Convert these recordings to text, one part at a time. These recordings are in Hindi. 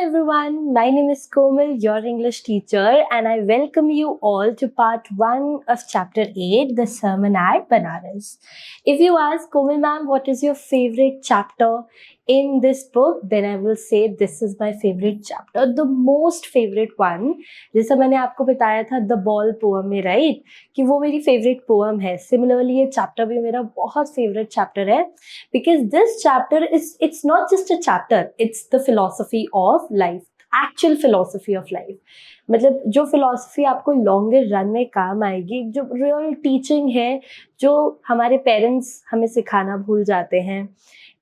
everyone, my name is Komal, your English teacher, and I welcome you all to part 1 of chapter 8, the sermon at Banaras. If you ask Komal ma'am, what is your favorite chapter in this book, then I will say this is my favorite chapter, the most favorite one. जैसा मैंने आपको बताया था The Ball poem में, right? कि वो मेरी favorite poem है. Similarly, ये chapter भी मेरा बहुत favorite chapter है, because this chapter it's not just a chapter, it's the philosophy of life, actual philosophy of life. मतलब जो philosophy आपको longer run में काम आएगी, जो real teaching है, जो हमारे parents हमें सिखाना भूल जाते हैं,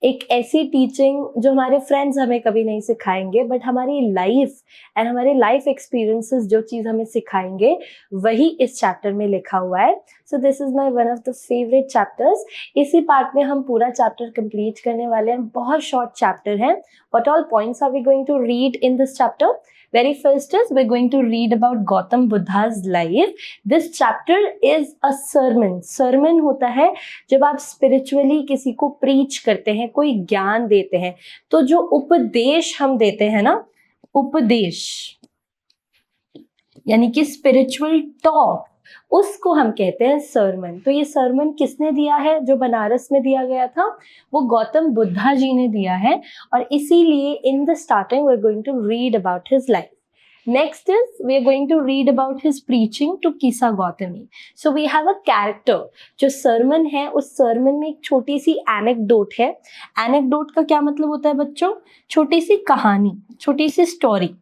एक ऐसी टीचिंग जो हमारे फ्रेंड्स हमें कभी नहीं सिखाएंगे, बट हमारी लाइफ एंड हमारे लाइफ एक्सपीरियंसेस जो चीज़ हमें सिखाएंगे वही इस चैप्टर में लिखा हुआ है. So this is my one of the favourite chapters. इसी पार्ट में हम पूरा चैप्टर कंप्लीट करने वाले हैं. बहुत शॉर्ट चैप्टर है. What all points are we going to read in this chapter? Very first is we're going to read about Gautam Buddha's life. This chapter is a sermon. Sermon होता है जब आप spiritually किसी को preach करते हैं, कोई ज्ञान देते हैं, तो जो उपदेश हम देते हैं ना, उपदेश यानी कि spiritual talk, उसको हम कहते हैं सरमन. तो ये सरमन किसने दिया है? जो बनारस में दिया गया था वो गौतम बुद्धा जी ने दिया है, और इसीलिए in the starting we are going to read about his life. Next is we are going to read about his preaching to Kisa Gautami. So we have a character. जो सरमन है उस सरमन में एक छोटी सी एनेक्डोट है. एनेक्डोट का क्या मतलब होता है बच्चों? छोटी सी कहानी, छोटी सी स्टोरी.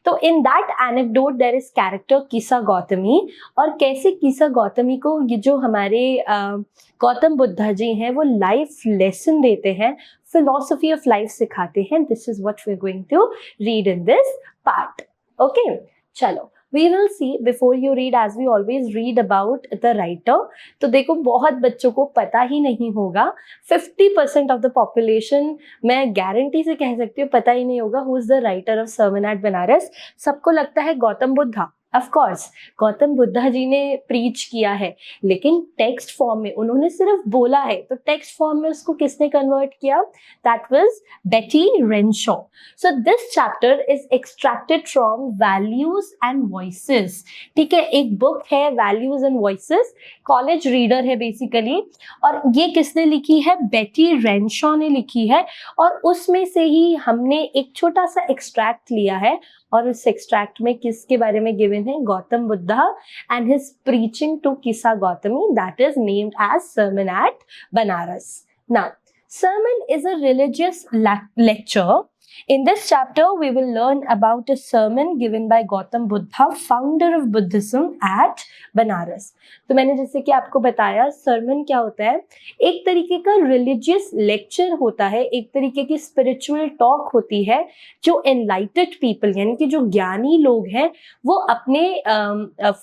तो in that anecdote there is character Kisa Gautami, और कैसे किसा गौतमी को ये जो हमारे गौतम बुद्धा जी हैं वो लाइफ लेसन देते हैं, फिलॉसफी ऑफ लाइफ सिखाते हैं. This is what we are going to read in this part. Okay, चलो we will see. Before you read, as we always read about the writer, तो देखो बहुत बच्चों को पता ही नहीं होगा. 50% of the population, मैं गारंटी से कह सकती हूँ, पता ही नहीं होगा who is the writer of Sermon at Banaras. सबको लगता है गौतम बुद्धा. ऑफ कोर्स गौतम बुद्धा जी ने प्रीच किया है, लेकिन टेक्स्ट फॉर्म में उन्होंने सिर्फ बोला है. तो टेक्स्ट फॉर्म में उसको किसने कन्वर्ट किया? दैट वाज बेटी Renshaw. So this chapter is extracted from values and voices. ठीक है, एक बुक है values and voices, college reader है बेसिकली, और ये किसने लिखी है? बेटी रेनशॉ ने लिखी है. और उसमें से ही हमने एक छोटा सा एक्सट्रैक्ट लिया है, और उस एक्सट्रैक्ट में किसके बारे में गिवन है? Gautam Buddha and his preaching to Kisa Gautami, that is named as sermon at Benares. Now sermon is a religious lecture. In this chapter we will learn about a sermon given by Gautam Buddha, founder of Buddhism at Banaras. तो मैंने जैसे कि आपको बताया sermon क्या होता है? एक तरीके का religious lecture होता है, एक तरीके की spiritual talk होती है जो enlightened people यानी कि जो ज्ञानी लोग हैं वो अपने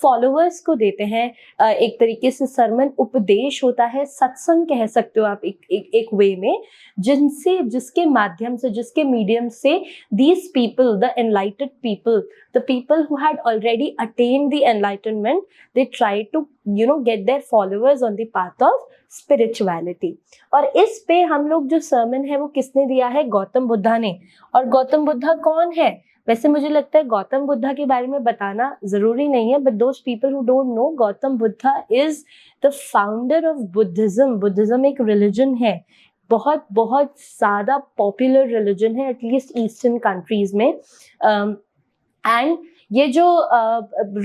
followers को देते हैं. एक तरीके से sermon उपदेश होता है, सत्संग कह सकते हो आप एक वे में, जिसके माध्यम से, जिसके मीडियम से these people, the enlightened people, the people who had already attained the enlightenment, they try to get their followers on the path of spirituality. और इस पे हम लोग जो sermon है वो किसने दिया है? गौतम बुद्धा ने. और गौतम बुद्धा कौन है? वैसे मुझे लगता है गौतम बुद्धा के बारे में बताना जरूरी नहीं है, but those people who don't know, Gautam Buddha is the founder of Buddhism. Buddhism एक religion है, बहुत बहुत ज़्यादा पॉपुलर रिलीजन है, एटलीस्ट ईस्टर्न कंट्रीज में. एंड ये जो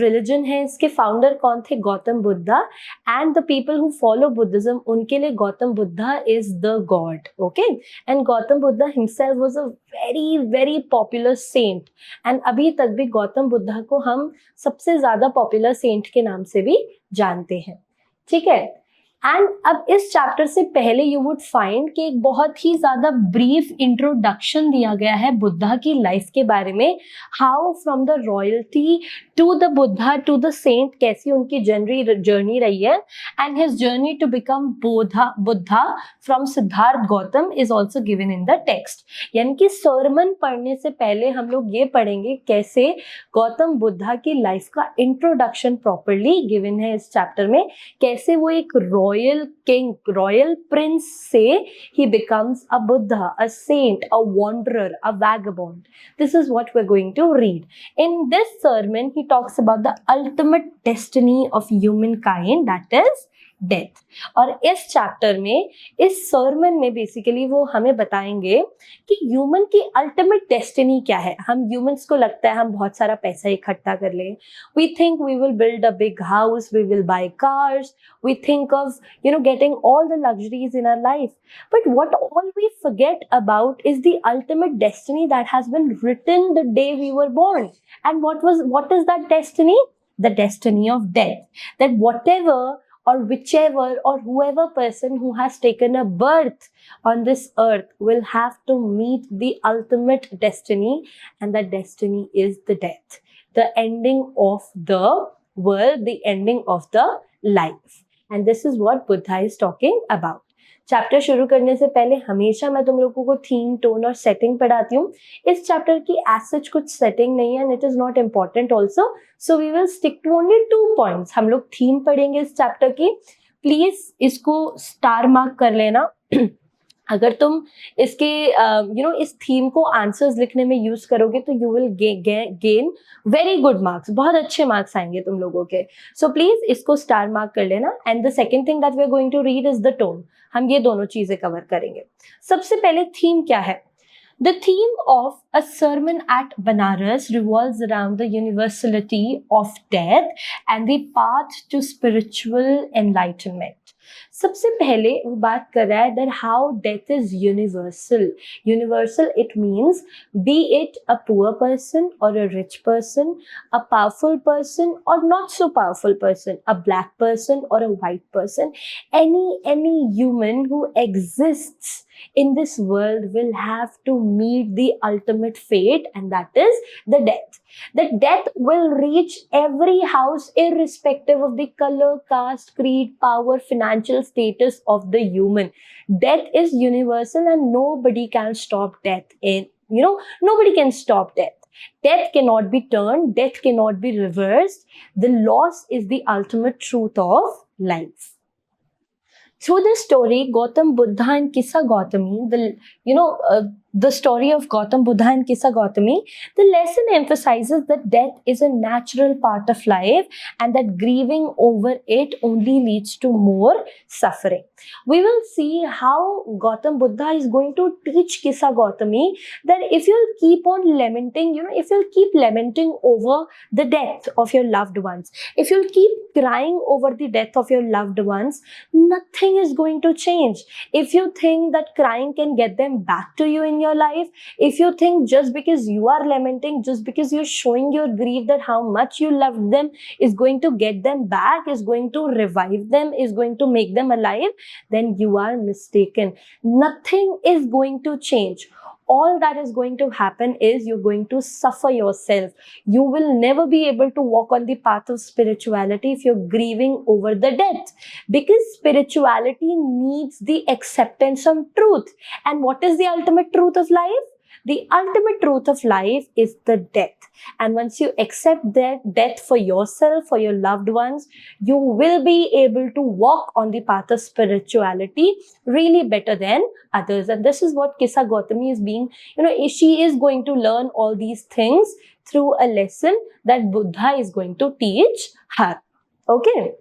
रिलीजन है इसके फाउंडर कौन थे? Gautam Buddha. And the people who follow Buddhism, उनके लिए Gautam Buddha is the god. Okay, and Gautam Buddha himself was a very very popular saint, and अभी तक भी गौतम बुद्धा को हम सबसे ज़्यादा पॉपुलर सेंट के नाम से भी जानते हैं. ठीक है, एंड अब इस चैप्टर से पहले यू वुड फाइंड कि एक बहुत ही ज्यादा ब्रीफ इंट्रोडक्शन दिया गया है बुद्धा की लाइफ के बारे में. How from the royalty to the Buddha to the saint, कैसी उनकी जर्नी रही है. And his journey to become Buddha from Siddharth Gautam is also given in the text. यानी कि सरमन पढ़ने से पहले हम लोग ये पढ़ेंगे कैसे गौतम बुद्धा की लाइफ का इंट्रोडक्शन प्रॉपरली गिवन है इस चैप्टर में, कैसे वो एक royal king, royal prince say, he becomes a Buddha, a saint, a wanderer, a vagabond. This is what we're going to read. In this sermon, he talks about the ultimate destiny of humankind, that is death. और इस चैप्टर में, इस सर्मन में बेसिकली वो हमें बताएंगे कि ह्यूमन की अल्टीमेट डेस्टिनी क्या है. हम ह्यूमंस को लगता है हम बहुत सारा पैसा इकट्ठा कर लें. We think we will build a big house, we will buy cars, we think of getting all the luxuries in our life, but what all we forget about is the ultimate destiny that has been written the day we were born. And what is that destiny? The destiny of death. That whatever or whichever or whoever person who has taken a birth on this earth will have to meet the ultimate destiny, and that destiny is the death, the ending of the world, the ending of the life. And this is what Buddha is talking about. Chapter शुरू करने से पहले हमेशा मैं तुम लोगों को थीम, टोन और सेटिंग पढ़ाती हूँ. इस चैप्टर की एज सच कुछ सेटिंग नहीं है, and it is not important also, so we will stick to only 2 points. हम लोग थीम पढ़ेंगे इस चैप्टर की. प्लीज इसको स्टार मार्क कर लेना. अगर तुम इसके इस थीम को आंसर्स लिखने में यूज करोगे तो you will gain very good marks. बहुत अच्छे मार्क्स आएंगे तुम लोगों के. सो प्लीज इसको स्टार मार्क कर लेना. And the second thing that we are going to read is the tone. हम ये दोनों चीजें कवर करेंगे. सबसे पहले थीम क्या है? The theme of a sermon at Banaras revolves around the universality of death and the path to spiritual enlightenment. सबसे पहले वो बात कर रहा है that how death is universal. Universal, it means be it a poor person or a rich person, a powerful person or not so powerful person, a black person or a white person, any human who exists in this world will have to meet the ultimate fate, and that is the death. The death will reach every house irrespective of the color, caste, creed, power, financial status of the human. Death is universal and nobody can stop death. Nobody can stop death. Death cannot be turned, death cannot be reversed. The loss is the ultimate truth of life. Through this story, Gautam Buddha and Kissa Gautami, the story of Gautam Buddha and Kissa Gautami, the lesson emphasizes that death is a natural part of life and that grieving over it only leads to more suffering. We will see how Gautam Buddha is going to teach Kissa Gautami that if you'll keep on lamenting, if you'll keep lamenting over the death of your loved ones, if you'll keep crying over the death of your loved ones, nothing is going to change. If you think that crying can get them back to you in your life, if you think just because you are lamenting, just because you're showing your grief that how much you love them is going to get them back, is going to revive them, is going to make them alive, then you are mistaken. Nothing is going to change. All that is going to happen is you're going to suffer yourself. You will never be able to walk on the path of spirituality if you're grieving over the death, because spirituality needs the acceptance of truth. And what is the ultimate truth of life? The ultimate truth of life is the death. And once you accept that death for yourself, for your loved ones, you will be able to walk on the path of spirituality really better than others. And this is what Kissa Gautami is being, she is going to learn all these things through a lesson that Buddha is going to teach her. Okay.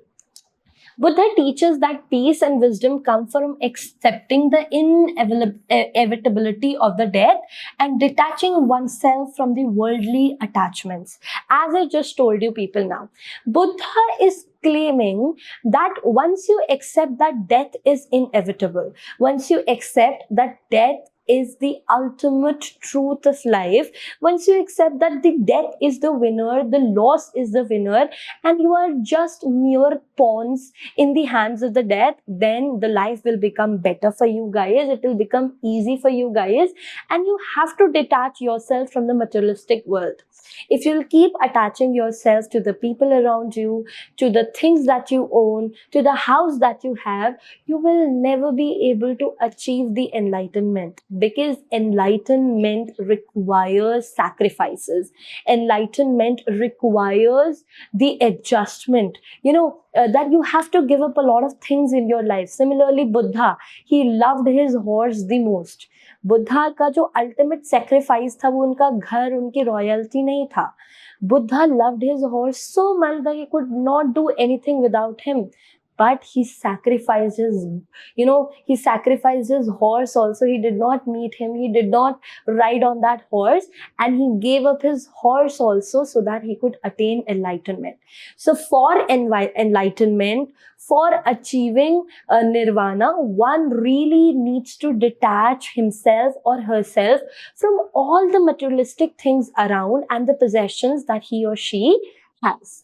Buddha teaches that peace and wisdom come from accepting the inevitability of the death and detaching oneself from the worldly attachments. As I just told you people now, Buddha is claiming that once you accept that death is inevitable, once you accept that death is the ultimate truth of life, once you accept that the death is the winner, the loss is the winner, and you are just mere pawns in the hands of the death, then the life will become better for you guys. It will become easy for you guys, and you have to detach yourself from the materialistic world. If you'll keep attaching yourself to the people around you, to the things that you own, to the house that you have, you will never be able to achieve the enlightenment. because enlightenment requires sacrifices. Enlightenment requires the adjustment, that you have to give up a lot of things in your life. Similarly, Buddha, he loved his horse the most. Buddha का जो अल्टीमेट सेक्रीफाइस था वो उनका घर, उनकी रॉयल्टी नहीं था. Buddha loved his horse so much that he could not do anything without him. But he sacrificed his horse also. He did not meet him. He did not ride on that horse, and he gave up his horse also so that he could attain enlightenment. So for enlightenment, for achieving nirvana, one really needs to detach himself or herself from all the materialistic things around and the possessions that he or she has.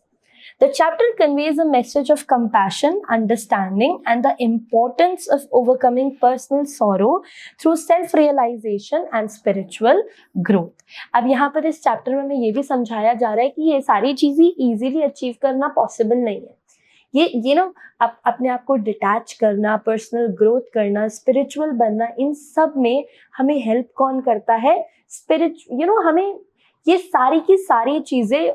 The chapter conveys a message of compassion, understanding, and the importance of overcoming personal sorrow through self-realization and spiritual growth. अब यहाँ पर इस चैप्टर में हमें ये भी समझाया जा रहा है कि ये सारी चीजें इजीली अचीव करना पॉसिबल नहीं है. ये अपने आप को डिटैच करना, पर्सनल ग्रोथ करना, स्पिरिचुअल बनना, इन सब में हमें हेल्प कौन करता है? हमें ये सारी की सारी चीजें,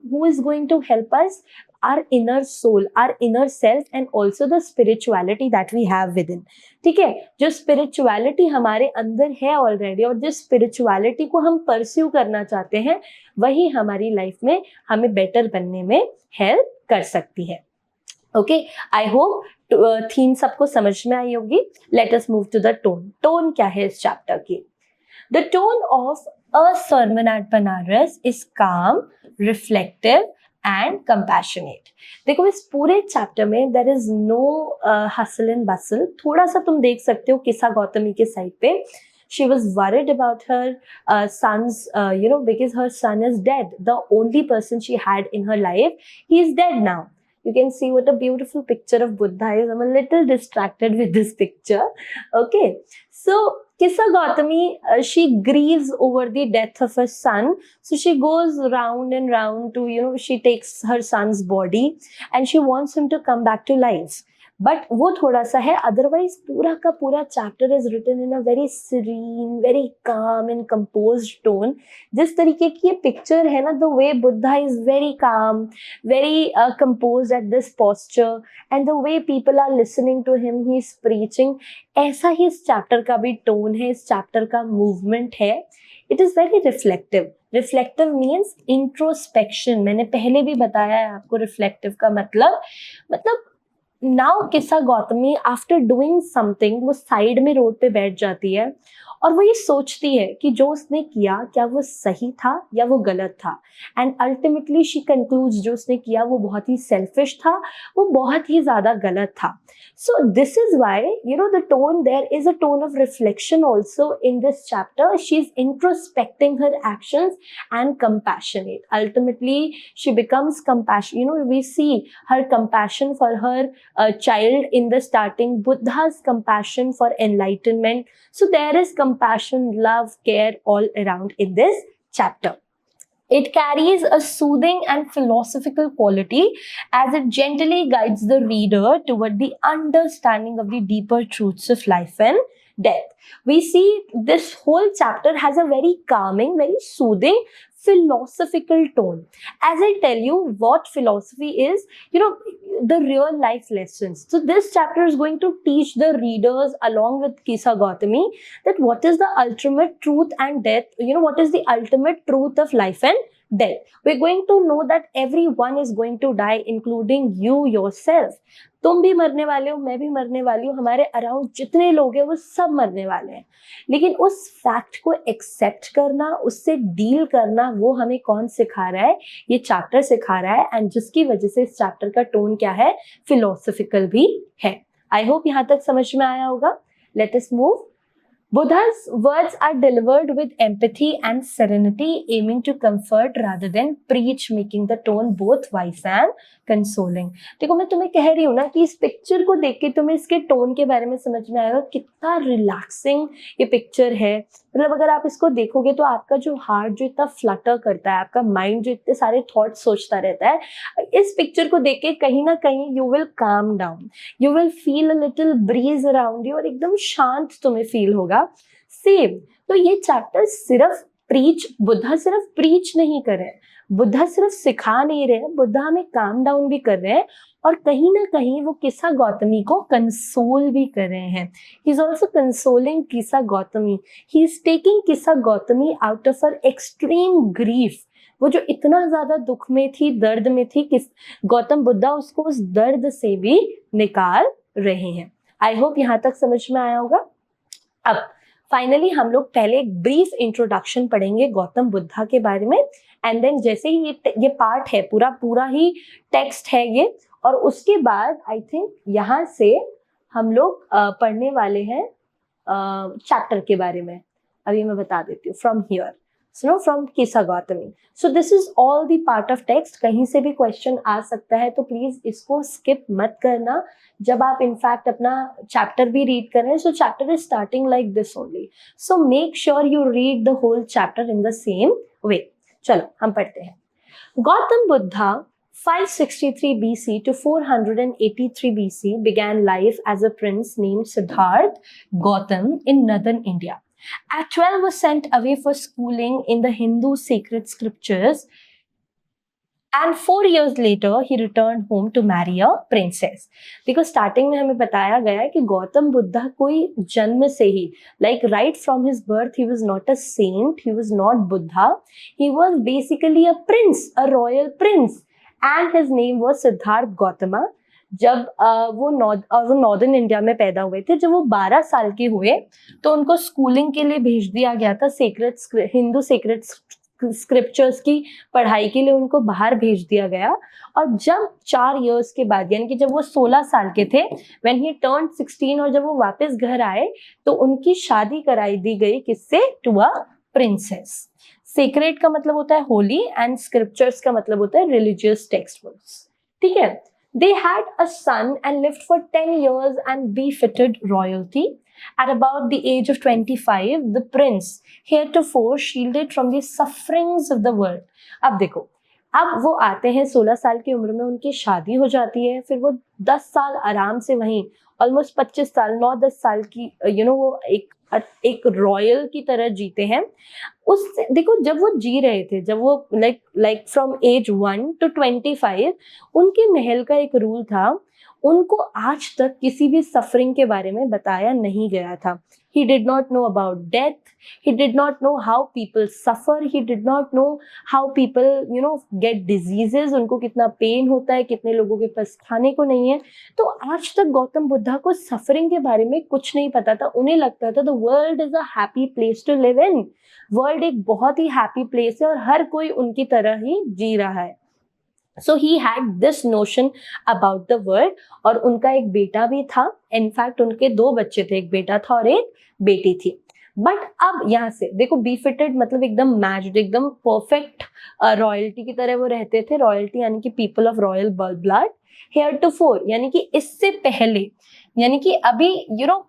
who is going to help us? Our inner soul, our inner self, and also the spirituality that we have within. ठीक है, जो spirituality हमारे अंदर है ऑलरेडी और जिस spirituality को हम परस्यू करना चाहते हैं, वही हमारी लाइफ में हमें बेटर बनने में हेल्प कर सकती है. ओके, आई होप थीम सबको समझ में आई होगी. Let us move to the tone. Tone क्या है इस चैप्टर की? The tone of a sermon at Banaras is calm, reflective and compassionate. देखो इस पूरे चैप्टर में there is no hustle and bustle. थोड़ा सा तुम देख सकते हो किसा गौतमी के साइड पे. She was worried about her son's, because her son is dead. The only person she had in her life, he is dead now. You can see what a beautiful picture of Buddha is. I'm a little distracted with this picture. Okay, so Kissa Gautami, she grieves over the death of her son. So she goes round and round to, she takes her son's body and she wants him to come back to life. But वो थोड़ा सा है. अदरवाइज पूरा का पूरा chapter is written in a very serene, very calm and composed tone. जिस तरीके की ये पिक्चर है ना, the way Buddha is very calm, very composed at this posture, and the way people are listening to him, he is preaching, ऐसा ही इस चैप्टर का भी टोन है, इस चैप्टर का मूवमेंट है. It is very reflective. Reflective means introspection. मैंने पहले भी बताया है आपको रिफ्लेक्टिव का मतलब नाउ किस्सा गौतमी आफ्टर डूइंग समथिंग, वो साइड में रोड पे बैठ जाती है और वो ये सोचती है कि जो उसने किया क्या वो सही था या वो गलत था. एंड अल्टीमेटली शी कंक्लूड्स जो उसने किया वो बहुत ही सेल्फिश था, वो बहुत ही ज्यादा गलत था. So this is why the tone, there is a tone of reflection also in this chapter. She is introspecting her actions and compassionate. Ultimately she becomes compassion. We see her compassion for her child in the starting, Buddha's compassion for enlightenment. So there is compassion, love, care all around in this chapter. It carries a soothing and philosophical quality as it gently guides the reader toward the understanding of the deeper truths of life and death. We see this whole chapter has a very calming, very soothing, philosophical tone. As I tell you what philosophy is, the real life lessons. So this chapter is going to teach the readers along with Kissa Gautami that what is the ultimate truth and death, what is the ultimate truth of life and death. We're going to know that everyone is going to die, including you yourself. तुम भी मरने वाले हो, मैं भी मरने वाली हूँ, हमारे अराउंड जितने लोग हैं वो सब मरने वाले हैं. लेकिन उस फैक्ट को एक्सेप्ट करना, उससे डील करना, वो हमें कौन सिखा रहा है? ये चैप्टर सिखा रहा है. एंड जिसकी वजह से इस चैप्टर का टोन क्या है? फिलोसॉफिकल भी है. आई होप यहाँ तक समझ में आया होगा. Late us move. Buddha's words are delivered with empathy and serenity, aiming to comfort rather than preach, making the tone both wise and consoling. देखो मैं तुम्हें कह रही हूँ ना कि इस पिक्चर को देख के तुम्हें इसके टोन के बारे में समझ में आएगा कितना रिलैक्सिंग ये पिक्चर है. मतलब अगर आप इसको देखोगे तो आपका जो हार्ट जो इतना फ्लटर करता है, आपका माइंड जो इतने सारे थॉट सोचता रहता है, इस पिक्चर को देख के कहीं ना कहीं you will calm down, you will feel a little breeze around you और एकदम शांत तुम्हें फील होगा. सेव। तो ये चैप्टर सिर्फ बुद्धा सिर्फ प्रीच नहीं कर रहे हैं, बुद्धा सिर्फ सिखा नहीं रहे हैं, बुद्धा हमें काम डाउन भी कर रहे हैं और कहीं ना कहीं वो किस्सा गौतमी को कंसोल भी कर रहे हैं। ही इज ऑल्सो कंसोलिंग किस्सा गौतमी, ही इज टेकिंग किस्सा Gautami out of her extreme grief. वो जो इतना ज्यादा दुख में थी, दर्द में थी, किस गौतम बुद्धा उसको उस दर्द से भी निकाल रहे हैं। आई होप यहाँ तक समझ में आया होगा। अब फाइनली हम लोग पहले एक ब्रीफ इंट्रोडक्शन पढ़ेंगे गौतम बुद्धा के बारे में, एंड देन जैसे ही ये पार्ट है पूरा ही टेक्स्ट है ये, और उसके बाद आई थिंक यहाँ से हम लोग पढ़ने वाले हैं चैप्टर के बारे में। अभी मैं बता देती हूँ फ्रॉम हियर, फ्रॉम किस्सा गौतमी। सो this is all the part of text. कहीं से भी क्वेश्चन आ सकता है तो प्लीज इसको स्किप मत करना जब आप इनफैक्ट अपना चैप्टर भी रीड कर रहे हैं। So chapter is starting like this only, so make sure you read the whole chapter in the same way. चलो हम पढ़ते हैं। Gautam Buddha 563 BC to 483 BC began life as a prince named Siddharth Gautam in northern India. At 12 was sent away for schooling in the Hindu sacred scriptures, and 4 years later he returned home to marry a princess. देखो स्टार्टिंग में हमें बताया गया है कि गौतम बुद्धा कोई जन्म से ही, like right from his birth, he was not a saint, he was not Buddha, he was basically a prince, a royal prince, and his name was Siddharth Gautama. जब वो नॉर्दर्न इंडिया में पैदा हुए थे, जब वो 12 साल के हुए तो उनको स्कूलिंग के लिए भेज दिया गया था। हिंदू सेक्रेट स्क्रिप्चर्स की पढ़ाई के लिए उनको बाहर भेज दिया गया। और जब 4 इयर्स के बाद, यानी कि जब वो 16 साल के थे, व्हेन ही टर्न्ड 16, और जब वो वापस घर आए तो उनकी शादी कराई दी गई किससे? To a princess. सेक्रेट का मतलब होता है होली, एंड स्क्रिप्चर्स का मतलब होता है रिलीजियस टेक्स्ट बुक्स। ठीक है। They had a son and lived for 10 years and befitted royalty. At about the age of 25, the prince, heretofore shielded from the sufferings of the world. अब देखो, अब वो आते हैं 16 साल की उम्र में, उनकी शादी हो जाती है, फिर वो 10 साल आराम से वहीं, ऑलमोस्ट 25 साल, 9-10 साल की वो एक रॉयल की तरह जीते हैं। उससे देखो, जब वो जी रहे थे, जब वो लाइक फ्रॉम एज 1 to 25, उनके महल का एक रूल था, उनको आज तक किसी भी सफरिंग के बारे में बताया नहीं गया था। He did not know about death. He did not know how people suffer. He did not know how people, get diseases. उनको कितना पेन होता है, कितने लोगों के पास खाने को नहीं है। तो आज तक गौतम बुद्धा को सफरिंग के बारे में कुछ नहीं पता था। उन्हें लगता था the world is a happy place to live in. World एक बहुत ही हैप्पी प्लेस है और हर कोई उनकी तरह ही जी रहा है। So he had this notion about the world. और उनका एक बेटा भी था, इनफैक्ट उनके 2 बच्चे थे, एक बेटा था और एक बेटी थी। बट अब यहाँ से देखो, बीफिटेड मतलब एकदम मैच्ड, एकदम परफेक्ट रॉयल्टी की तरह वो रहते थे। रॉयल्टी यानी कि पीपल ऑफ रॉयल ब्लड। हेयरटोफोर यानी कि इससे पहले, यानी कि अभी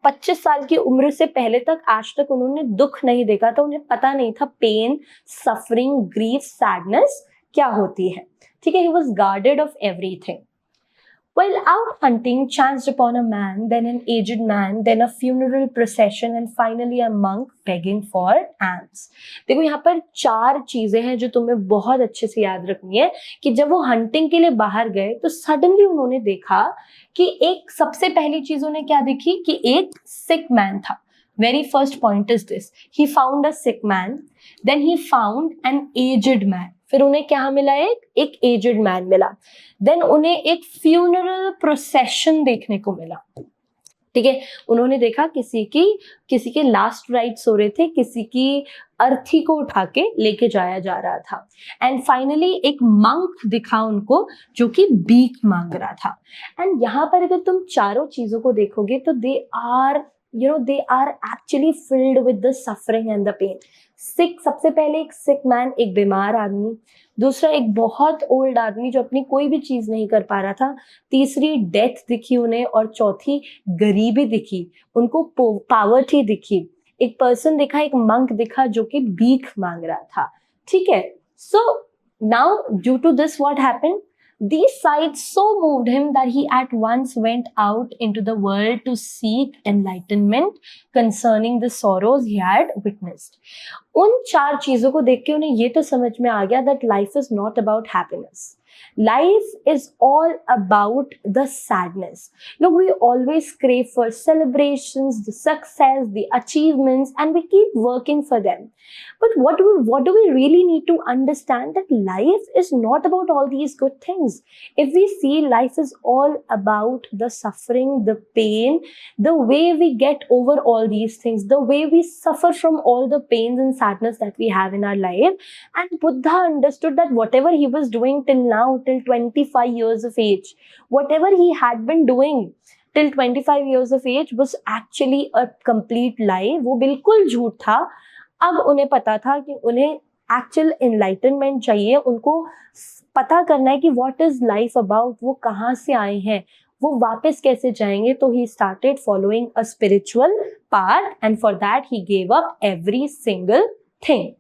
25 साल की उम्र से पहले तक, आज तक उन्होंने दुख नहीं देखा था। उन्हें पता नहीं था पेन, सफरिंग, ग्रीफ, सैडनेस क्या होती है। ठीक है। He was guarded of everything. While out hunting, chanced upon a man, then an aged man, then a funeral procession, and finally a monk begging for alms. देखो यहाँ पर 4 चीजें हैं जो तुम्हें बहुत अच्छे से याद रखनी है कि जब वो हंटिंग के लिए बाहर गए तो सडनली उन्होंने देखा कि एक, सबसे पहली चीज उन्हें क्या दिखी कि एक सिक मैन था। Very first point is this. He found a sick man, then he found an aged man. फिर उन्हें क्या मिला? एक एजेड मैन मिला। देन उन्हें एक फ्यूनरल प्रोसेशन देखने को मिला। ठीक है। उन्होंने देखा किसी के लास्ट राइट्स हो रहे थे, किसी की अर्थी को उठा के लेके जाया जा रहा था। एंड फाइनली एक मंक दिखा उनको जो कि भीख मांग रहा था। एंड यहाँ पर अगर तुम चारों चीजों को देखोगे तो they are actually filled with the suffering and the pain. Sick, सबसे पहले एक सिक मैन, एक बीमार आदमी। दूसरा एक बहुत ओल्ड आदमी जो अपनी कोई भी चीज नहीं कर पा रहा था। तीसरी डेथ दिखी उन्हें, और चौथी गरीबी दिखी, उनको पावर्टी दिखी। एक पर्सन दिखा, एक मंक दिखा जो कि भीख मांग रहा था। ठीक है। So now due to this what happened, These sights so moved him that he at once went out into the world to seek enlightenment concerning the sorrows he had witnessed. उन 4 चीजों को देख के उन्हें ये तो समझ में आ गया that life is not about happiness. Life is all about the sadness. Look, we always crave for celebrations, the success, the achievements, and we keep working for them. But what do we really need to understand? That life is not about all these good things. If we see life is all about the suffering, the pain, the way we get over all these things, the way we suffer from all the pains and sadness that we have in our life. And Buddha understood that whatever he was doing till now, till 25 years of age, whatever he had been doing till 25 years of age was actually a complete lie. वो बिल्कुल झूठ था. अब उन्हें पता था कि उन्हें एक्चुअल एनलाइटनमेंट चाहिए. उनको पता करना है कि व्हाट इज लाइफ अबाउट, वो कहाँ से आए हैं, वो वापस कैसे जाएंगे. तो he started following a spiritual path and for that he gave up every single thing.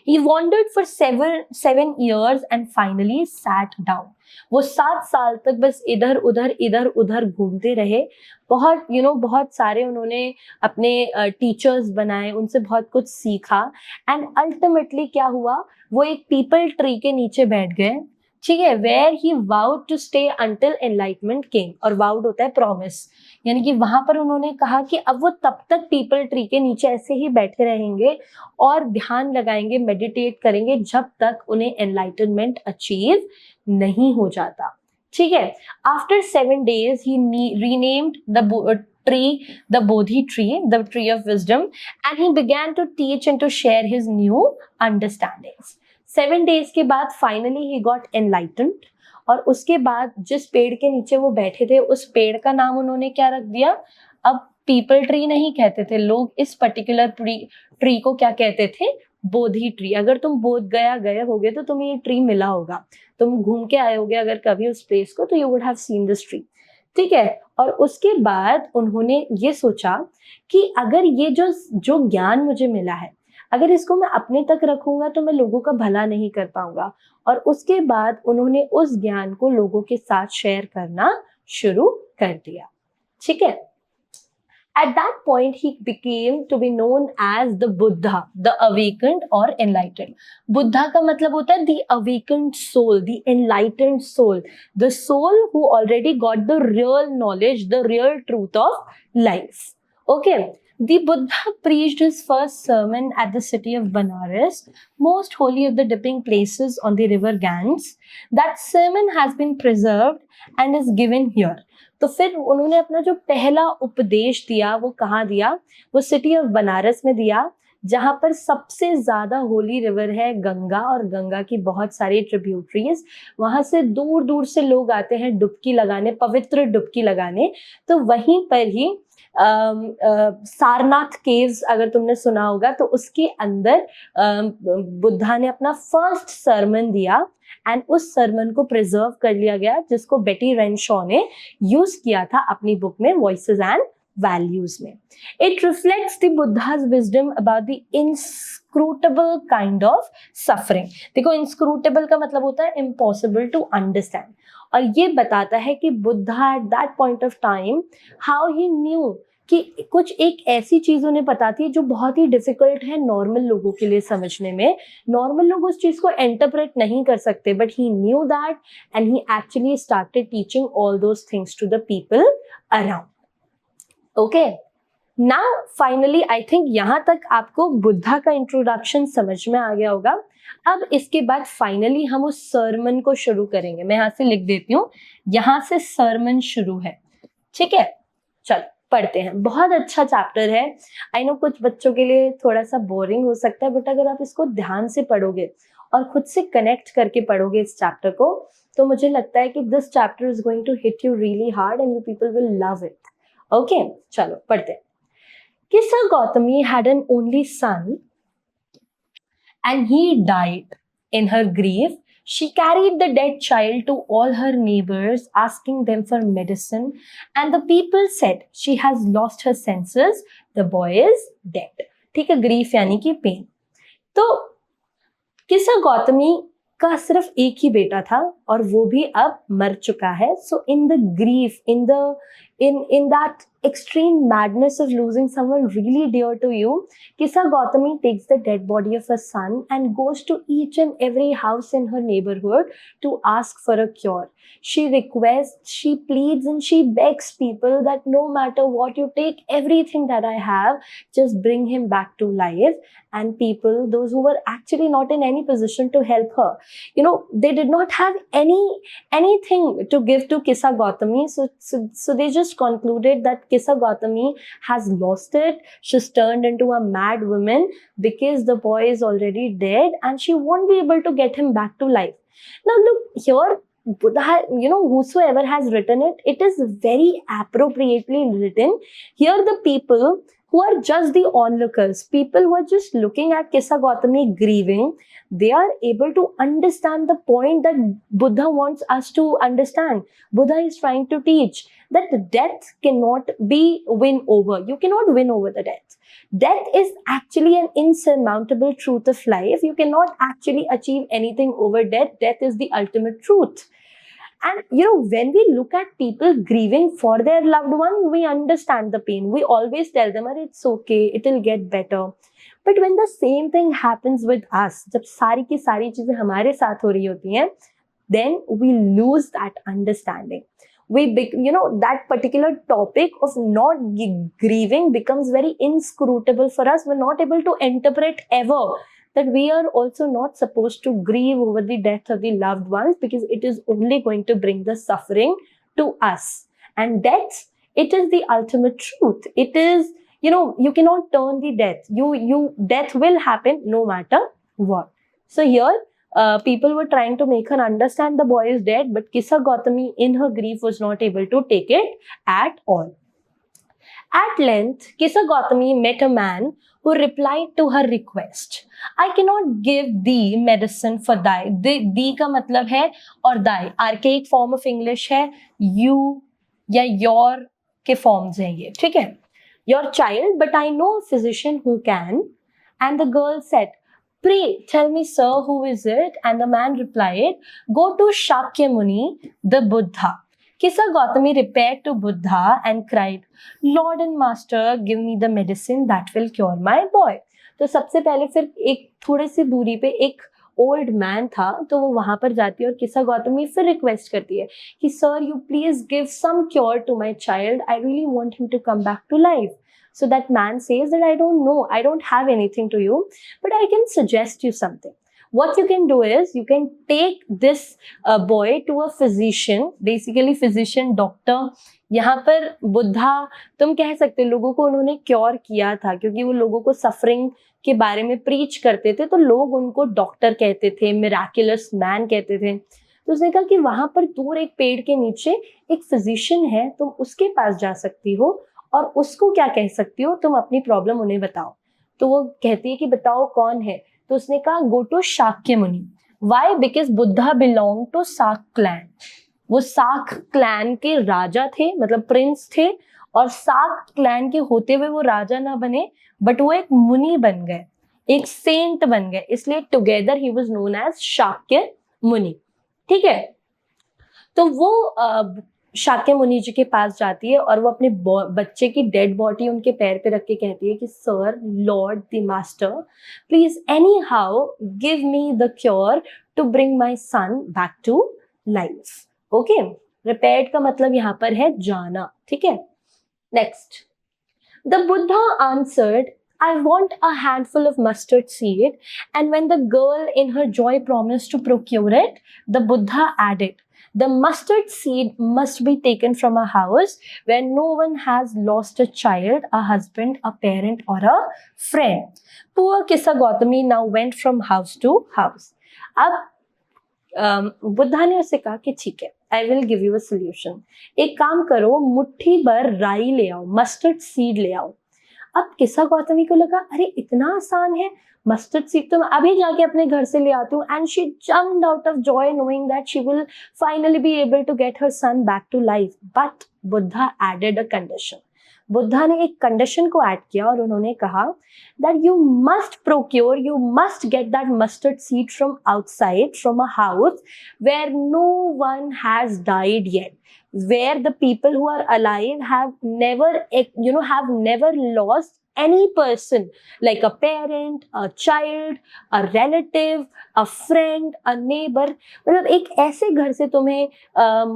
He wandered for 7 years and finally sat down. वो 7 साल तक बस इधर उधर घूमते रहे. बहुत सारे उन्होंने अपने टीचर्स बनाए, उनसे बहुत कुछ सीखा. एंड अल्टीमेटली क्या हुआ, वो एक पीपल ट्री के नीचे बैठ गए. ठीक है, where he vowed to stay until enlightenment came. और वाउड होता है प्रॉमिस, यानी कि वहां पर उन्होंने कहा कि अब वो तब तक पीपल ट्री के नीचे ऐसे ही बैठे रहेंगे और ध्यान लगाएंगे, मेडिटेट करेंगे जब तक उन्हें एनलाइटनमेंट अचीव नहीं हो जाता. ठीक है, after 7 days he renamed the tree the Bodhi tree, the tree of wisdom, and he began to teach and to share his new understandings. 7 days के बाद फाइनली ही गॉट एनलाइटेंड. और उसके बाद जिस पेड़ के नीचे वो बैठे थे, उस पेड़ का नाम उन्होंने क्या रख दिया. अब पीपल ट्री नहीं कहते थे लोग, इस पर्टिकुलर ट्री को क्या कहते थे, बोधि ट्री. अगर तुम बोध गया गए होगे तो तुम्हें ये ट्री मिला होगा, तुम घूम के आए होगे अगर कभी उस प्लेस को, तो you would have seen this tree. ठीक है, और उसके बाद उन्होंने ये सोचा कि अगर ये जो ज्ञान मुझे मिला है, अगर इसको मैं अपने तक रखूंगा तो मैं लोगों का भला नहीं कर पाऊंगा. और उसके बाद उन्होंने उस ज्ञान को लोगों के साथ शेयर करना शुरू कर दिया. ठीक है, at that point he became to be known as the Buddha, the awakened or enlightened. Buddha का मतलब होता है the awakened soul, the enlightened soul, the soul who already got the real knowledge, the real truth of life. Okay, the Buddha preached his first sermon at the city of Banaras, most holy of the dipping places on the river Ganges. That sermon has been preserved and is given here. तो फिर उन्होंने अपना जो पहला उपदेश दिया वो कहाँ दिया, वो सिटी ऑफ बनारस में दिया, जहाँ पर सबसे ज्यादा होली रिवर है गंगा, और गंगा की बहुत सारी ट्रिब्यूटरीज. वहां से दूर दूर से लोग आते हैं डुबकी लगाने, पवित्र डुबकी लगाने. तो वहीं पर ही सारनाथ केव्स अगर तुमने सुना होगा, तो उसके अंदर बुद्धा ने अपना फर्स्ट सरमन दिया. एंड उस सरमन को प्रिजर्व कर लिया गया, जिसको बेटी रेनशॉ ने यूज किया था अपनी बुक में वॉइसेस एंड वैल्यूज में. It reflects the Buddha's wisdom about the inscrutable kind of suffering. देखो, inscrutable का मतलब होता है impossible to understand. और ये बताता है कि Buddha at that point of time how he knew कि कुछ एक ऐसी चीज उन्हें पता थी जो बहुत ही डिफिकल्ट है नॉर्मल लोगों के लिए समझने में. नॉर्मल लोग उस चीज को इंटरप्रेट नहीं कर सकते, but he knew that and he actually started teaching all those things to the people around. Okay, now finally I think यहाँ तक आपको बुद्धा का इंट्रोडक्शन समझ में आ गया होगा. अब इसके बाद फाइनली हम उस सरमन को शुरू करेंगे. मैं यहाँ से लिख देती हूँ, यहाँ से सरमन शुरू है. ठीक है, चलो पढ़ते हैं. बहुत अच्छा चैप्टर है. आई नो कुछ बच्चों के लिए थोड़ा सा बोरिंग हो सकता है, बट अगर आप इसको ध्यान से पढ़ोगे और खुद से कनेक्ट करके पढ़ोगे इस चैप्टर को, तो मुझे लगता है कि this chapter is going to hit you really hard and you people will love it. Okay, चलो पढ़ते हैं. Kisa Gautami had an only son and he died. In her grief, she carried the dead child to all her neighbors, asking them for medicine, and the people said, she has lost her senses, the boy is dead. ठीक है, grief यानी कि pain. तो किसा गौतमी का सिर्फ एक ही बेटा था और वो भी अब मर चुका है. So in the grief, in that extreme madness of losing someone really dear to you, Kisa Gautami takes the dead body of her son and goes to each and every house in her neighborhood to ask for a cure. She requests, she pleads, and she begs people that no matter what, you take everything that I have, just bring him back to life. And people, those who were actually not in any position to help her, they did not have anything to give to Kisa Gautami. So they just concluded that Kisa Gautami has lost it. She's turned into a mad woman because the boy is already dead and she won't be able to get him back to life. Now look here, Buddha, whosoever has written it, it is very appropriately written. Here the people who are just the onlookers, people who are just looking at Kisa Gautami grieving, they are able to understand the point that Buddha wants us to understand. Buddha is trying to teach that death cannot be win over. You cannot win over the death. Death is actually an insurmountable truth of life. You cannot actually achieve anything over death. Death is the ultimate truth. And when we look at people grieving for their loved one, we understand the pain. We always tell them, it's okay, it will get better. But when the same thing happens with us, जब सारी की सारी चीजें हमारे साथ हो रही होती हैं, then we lose that understanding. That particular topic of not grieving becomes very inscrutable for us. We're not able to interpret ever that we are also not supposed to grieve over the death of the loved ones, because it is only going to bring the suffering to us. And death, it is the ultimate truth. It is, you cannot turn the death. Death will happen no matter what. So here, people were trying to make her understand the boy is dead, but Kisa Gautami in her grief was not able to take it at all. At length, Kisa Gautami met a man who replied to her request. I cannot give thee medicine for thy. Thee का मतलब है और thy. Archaic form of English है you या your के forms हैं ये, ठीक है? Your child, but I know a physician who can. And the girl said, pray, tell me, sir, who is it? And the man replied, go to Shakya Muni, the Buddha. Kisa Gautami repaired to Buddha and cried, Lord and Master, give me the medicine that will cure my boy. तो सबसे पहले फिर एक थोड़ी सी दूरी पे एक ओल्ड मैन था, तो वो वहां पर जाती है और किसा गौतमी फिर रिक्वेस्ट करती है कि sir you please give some cure to my child, I really want him to come back to life. So that man says that I don't know, I don't have anything to you, but I can suggest you something. What you can do is you can take this boy to a physician, basically physician, doctor. यहाँ पर बुद्धा तुम कह सकते हो, लोगों को उन्होंने क्योर किया था क्योंकि वो लोगों को सफरिंग के बारे में प्रीच करते थे, तो लोग उनको डॉक्टर कहते थे, मिराकुलस मैन कहते थे. तो उसने कहा कि वहां पर दूर एक पेड़ के नीचे एक फिजिशियन है, तुम उसके पास जा सकती हो और उसको क्या कह सकती हो, तुम अपनी प्रॉब्लम उन्हें बताओ. तो वो कहती है कि बताओ कौन है. तो उसने कहा गो to Shakya Muni. Why? Because Buddha belong to Sak clan. वो साक क्लैन के राजा थे, मतलब प्रिंस थे, और साक क्लैन के होते हुए वो राजा ना बने, बट वो एक मुनि बन गए, एक सेंट बन गए, इसलिए together he was known as Shakya Muni. ठीक है. तो वो शाक्य मुनि जी के पास जाती है और वो अपने बच्चे की डेड बॉडी उनके पैर पे रख के कहती है कि sir, lord the master, please anyhow give me the cure to bring my son back to life. Okay, repaired का मतलब यहाँ पर है जाना. ठीक है. Next, the Buddha answered, I want a handful of mustard seed. And when the girl in her joy promised to procure it, the Buddha added, the mustard seed must be taken from a house where no one has lost a child, a husband, a parent, or a friend. Poor Kisa Gautami now went from house to house. अब बुद्धा ने उसे कहा कि ठीक है, I will give you a solution. एक काम करो, मुट्ठी भर राई ले आओ, मस्टर्ड सीड ले आओ. अब किसा गौतमी को लगा अरे इतना आसान है, मस्टर्ड सीड तो मैं अभी जाके अपने घर से ले आती हूँ. And she jumped out of joy knowing that she will finally be able to get her son back to life. But Buddha added a condition. Buddha ने एक कंडीशन को ऐड किया और उन्होंने कहा that you must get that mustard seed from outside, from a house where no one has died yet, where the people who are alive have never lost any person, like a parent, a child, a relative, a friend, a neighbor. मतलब एक ऐसे घर से तुम्हें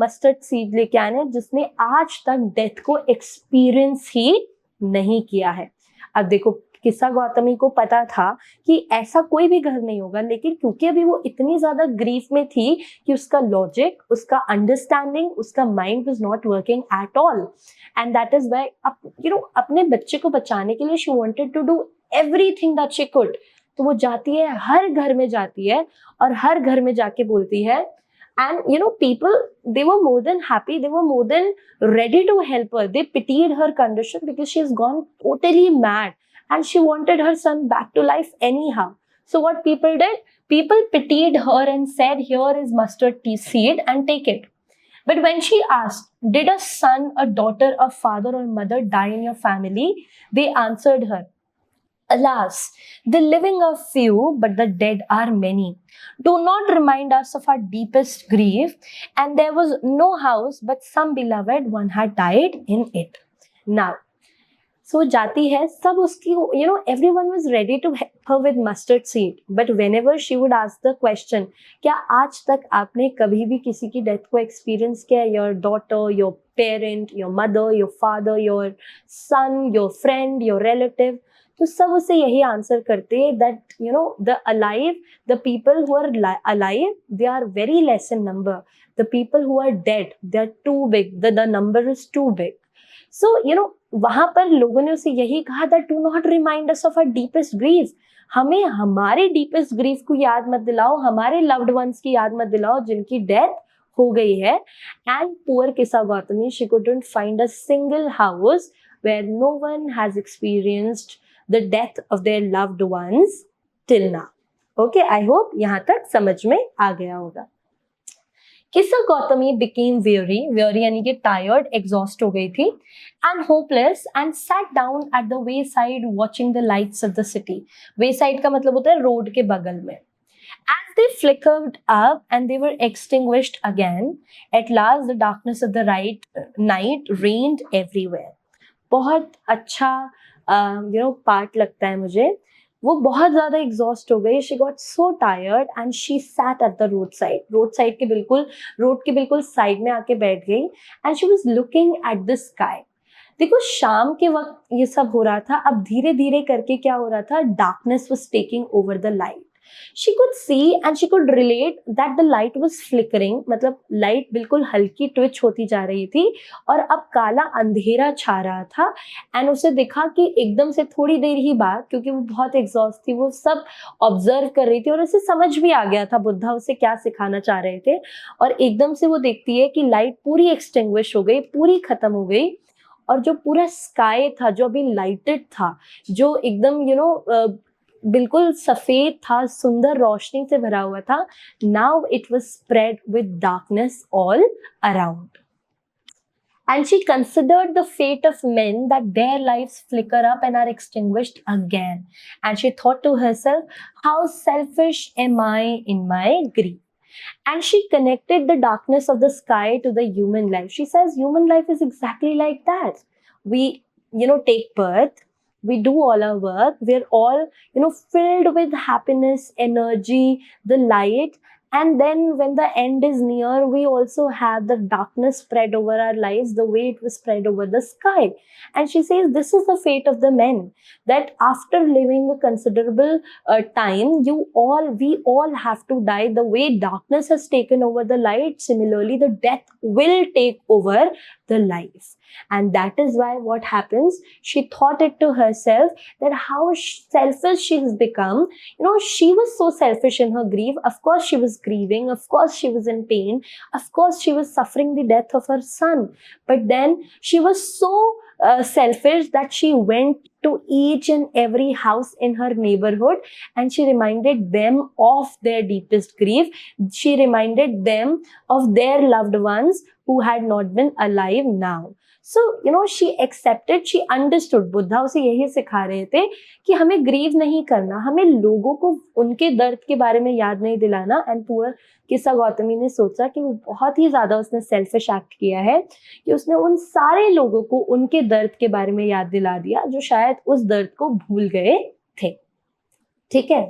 मस्टर्ड सीड लेके आने जिसने आज तक डेथ को एक्सपीरियंस ही नहीं किया है। अब देखो, किस्सा गौतमी को पता था कि ऐसा कोई भी घर नहीं होगा, लेकिन क्योंकि अभी वो इतनी ज्यादा ग्रीफ में थी कि उसका लॉजिक, उसका अंडरस्टैंडिंग, उसका mind was not working at all, and that is why अपने बच्चे को बचाने के लिए she wanted to do everything that she could. तो वो जाती है, हर घर में जाती है और हर घर में जाके बोलती है, and people, they were more than happy, they were more than ready to help her. They pitied her condition because she has gone totally mad and she wanted her son back to life anyhow. So what people did, people pitied her and said, here is mustard seed and take it. But when she asked, did a son, a daughter, a father or mother die in your family, they answered her, alas, the living are few, but the dead are many. Do not remind us of our deepest grief. And there was no house, but some beloved one had died in it. Now, so जाती है, सब उसकी, everyone was ready to help her with mustard seed. But whenever she would ask the question, क्या आज तक आपने कभी भी किसी की डेथ को एक्सपीरियंस किया? Your daughter, your parent, your mother, your father, your son, your friend, your relative. तो सब उसे यही आंसर करते that the alive, the people who are alive, they are very less in number. The people who are dead, they are too big. The number is too big. So वहां पर लोगों ने उसे यही कहा that do not remind us of our deepest grief. हमें हमारे डीपेस्ट ग्रीफ को याद मत दिलाओ, हमारे लव्ड वंस की याद मत दिलाओ जिनकी डेथ हो गई है. एंड पुअर किस्सा Gautami, she couldn't find a single house where no one has experienced the death of their loved ones till now. Okay, I hope यहाँ तक समझ में आ गया होगा. किस्सा गौतमी became weary यानी कि tired, exhaust हो गई थी, and hopeless, and sat down at the wayside watching the lights of the city. Wayside का मतलब होता है रोड के बगल में. As they flickered up and they were extinguished again, at last the darkness of the night reigned everywhere. बहुत अच्छा पार्ट लगता है मुझे. वो बहुत ज्यादा एग्जॉस्ट हो गई. She got so tired and she set at the road side के बिल्कुल साइड में आके बैठ गई. And she was looking at the sky. देखो, शाम के वक्त ये सब हो रहा था. अब धीरे धीरे करके क्या हो रहा था, darkness was taking over the light. She could see and she could relate that the light was flickering, मतलब लाइट बिल्कुल हल्की ट्विच होती जा रही थी और अब काला अंधेरा छा रहा था. एंड उसे दिखा कि एकदम से थोड़ी देर ही बाद, क्योंकि वो बहुत एग्जॉस्ट थी, वो सब ऑब्जर्व कर रही थी और उसे समझ भी आ गया था बुद्धा उसे क्या सिखाना चाह रहे थे. और एकदम से वो देखती है कि लाइट पूरी एक्सटिंग्विश हो गई, पूरी खत्म हो गई, और जो पूरा स्काई था, जो अभी लाइटेड था, जो एकदम बिल्कुल सफेद था, सुंदर रोशनी से भरा हुआ था, now it was spread with darkness all around. And she considered the fate of men, that their lives flicker up and are extinguished again. And she thought to herself, how selfish am I in my grief. And she connected the darkness of the sky to the human life. She says human life is exactly like that. We take birth, we do all our work, we're all filled with happiness, energy, the light, and then when the end is near, we also have the darkness spread over our lives the way it was spread over the sky. And she says this is the fate of the men, that after living a considerable time, we all have to die. The way darkness has taken over the light, similarly the death will take over the life. And that is why what happens, she thought it to herself that how selfish she has become. She was so selfish in her grief. Of course she was grieving, of course she was in pain, of course she was suffering the death of her son, but then she was so selfish that she went to each and every house in her neighborhood and she reminded them of their deepest grief. She reminded them of their loved ones who had not been alive now. So you know she accepted, she understood. Buddha उसे यही सिखा रहे थे कि हमें ग्रीव नहीं करना, हमें लोगों को उनके दर्द के बारे में याद नहीं दिलाना. एंड पुअर किस्सा गौतमी ने सोचा कि वो बहुत ही ज्यादा उसने सेल्फिश एक्ट किया है कि उसने उन सारे लोगों को उनके दर्द के बारे में याद दिला दिया जो शायद उस दर्द को भूल गए थे. ठीक है.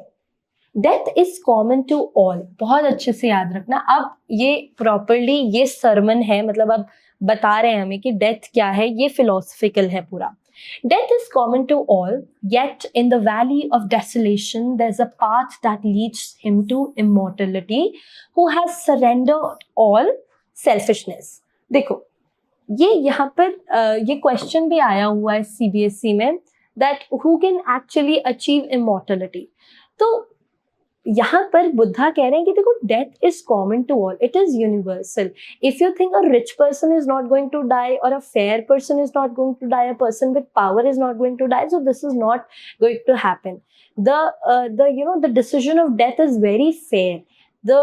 Death is common to all. बहुत अच्छे से याद रखना. अब ये प्रॉपरली ये सरमन है, मतलब अब बता रहे हैं हमें कि डेथ क्या है, ये फिलोसफिकल है पूरा. Death is common to all, yet in the valley of desolation there's a path that leads him to immortality who has surrendered all selfishness. देखो, ये यहाँ पर ये क्वेश्चन भी आया हुआ है CBSE में, that who can actually achieve immortality. तो यहाँ पर बुद्धा कह रहे हैं कि देखो, death is common to all, it is universal. If you think a rich person is not going to die और a fair person is not going to die, a person with power is not going to die, so this is not going to happen. The decision of death is very fair. The